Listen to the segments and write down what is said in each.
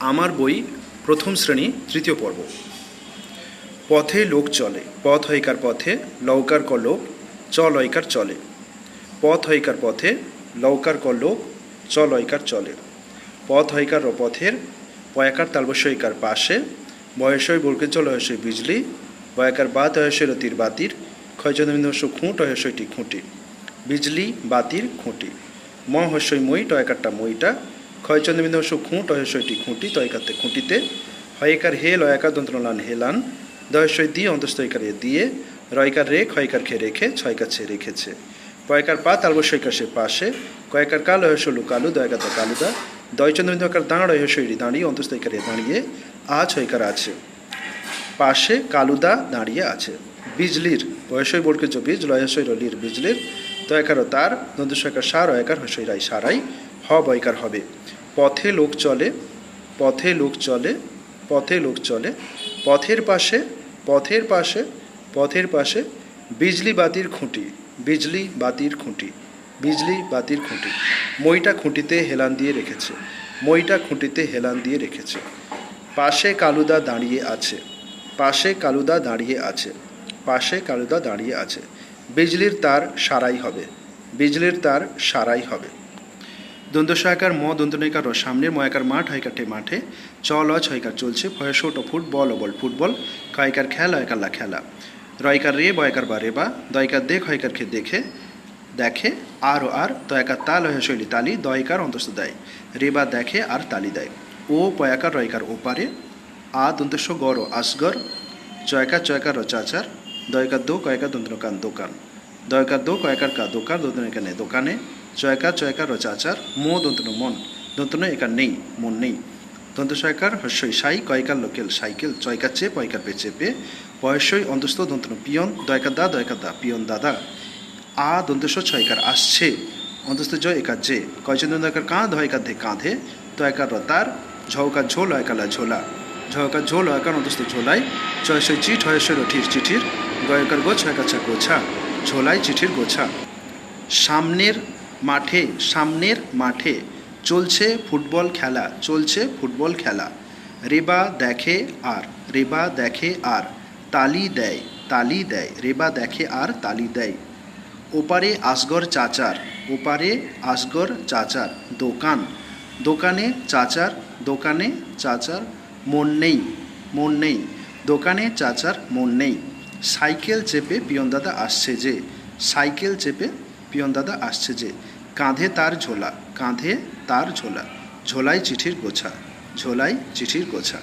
আমার বই প্রথম শ্রেণী তৃতীয় পর্ব। পথে লোক চলে, পথ হইকার পথে, লৌকার ক লোক, চ লয়কার চলে। পথ হইকার পথে, লৌকার ক লোক, চ লয়কার চলে। পথ হইকার র পথের, পয়াকার তালবস্যইকার পাশে, বয়সই বর্গের চল হয়সই বিজলি, বয়াকার বাত হয়সই রতির বাতির, ক্ষয়চন্দ্রবিন্দু খুঁট হয়সইটি খুঁটি, বিজলি বাতির খুঁটি। ম হস্যই মই টয়কারটা মইটা, ক্ষয়চন্দ্রবিন্দু খুঁট হস্যইটি খুঁটি তয়কাতে খুঁটিতে, হয়কার হে লয়াকার দন্তলান হেলান, দহস্যই দিয়ে অন্তস্তইকার এ দিয়ে, রয়কার রে ক্ষয়কার খে রেখে ছয়কার ছে রেখেছে। পয়কার পা তালবস্যইকার সে পাশে, কয়কার কাল হস্যলু কালু দয়কাতা কালুদা, দয়চন্দ্রবিন্দুকার দাঁড় হস্যইরি দাঁড়িয়ে অন্তস্তইকার এ দাঁড়িয়ে আ ছয়কার আছে। পাশে কালুদা দাঁড়িয়ে আছে। বিজলির বয়সই বর্গের বীজ লয়সই রলির বিজলির, তয়কার তার দন্তস্বয়কার সার অয়কার হস্যই রাই সারাই, হ বয়কার হবে। পথে লোক চলে, পথে লোক চলে, পথে লোক চলে, পথের পাশে, পথের পাশে, পথের পাশে, বিজলি বাতির খুঁটি, বিজলি বাতির খুঁটি, বিজলি বাতির খুঁটি। মইটা খুঁটিতে হেলান দিয়ে রেখেছে, মইটা খুঁটিতে হেলান দিয়ে রেখেছে। পাশে কালুদা দাঁড়িয়ে আছে, পাশে কালুদা দাঁড়িয়ে আছে, পাশে কালুদা দাঁড়িয়ে আছে। বিজলির তার সারাই হবে, বিজলির তার সারাই হবে। দন্তস্বয়কার ম দন্তনয়িকার র সামনের ময়াকার মাঠ হয়কার মাঠে, চ ল ছয়কার চলছে, ফয়সোট ফুটবল বল ফুটবল, কয়কার খেলা হয়কার লা খেলা। রয়কার রে বয়কার বা রেবা, দয়কার দেখ হয়কার খে দেখে দেখে, আর ও আর তয়কার তাল হয়শৈলী তালি, দয়কার অন্তস্থ দেয়, রেবা দেখে আর তালি দেয়। ও পয়াকার রয়কার ওপারে, আ দন্তস্ব গড় আসগর, চয়কার চয়কার র চাচার, দয়কার দো কয়কার দন্তনকান দোকান, দয়কার দো কয়কার কা দোকান দন্তনকানে দোকানে, চয়কার চয়কার র চাচার, মো দন্তন মন, দন্তন একার নেই মন নেই। দন্তস্বয়কার হস্যই সাই কয়কার লোকেল সাইকেল, চয়কার চে পয়কার পে চেপে, বয়সই অন্তস্থ দন্তন পিয়ন, দয়কার দা পিয়ন দাদা। আ দন্তস্ব ছয়কার আসছে, অন্তস্থ জয় একার যে, কয়চন্দ্র দয়কার কাঁধ হয়কার ধে কাঁধে, তয়কার রতার, ঝৌকার ঝোল হয়কালা ঝোলা, ঝৌকার ঝোল হয়কার অন্তস্থ ঝোলাই, চয়সই চিঠ হয়সই রঠির চিঠির, গয়কার গোছ হয়কার ছা গোছা, ঝোলাই চিঠির গোছা। সামনের মাঠে, সামনের মাঠে চলছে ফুটবল খেলা, চলছে ফুটবল খেলা। রেবা দেখে আর, রেবা দেখে আর, তালি দেয়, তালি দেয়, রেবা দেখে আর তালি দেয়। ওপারে আসগর চাচার, ওপারে আসগর চাচার, দোকান, দোকানে চাচার, দোকানে চাচার, মন নেই, মন নেই, দোকানে চাচার মন নেই। সাইকেল চেপে পিয়ন দাদা আসছে যে, সাইকেল চেপে পিয়ন দাদা আসছে যে। কাঁধে তার ঝোলা, কাঁধে তার ঝোলা, ঝোলাই চিঠির গোছা, ঝোলাই চিঠির গোছা।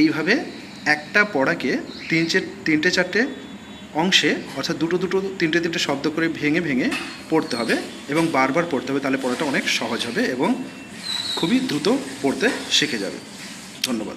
এইভাবে একটা পড়াকে তিনটে চারটে অংশে, অর্থাৎ দুটো দুটো তিনটে তিনটে শব্দ করে ভেঙে ভেঙে পড়তে হবে এবং বারবার পড়তে হবে, তাহলে পড়াটা অনেক সহজ হবে এবং খুবই দ্রুত পড়তে শিখে যাবে। ধন্যবাদ।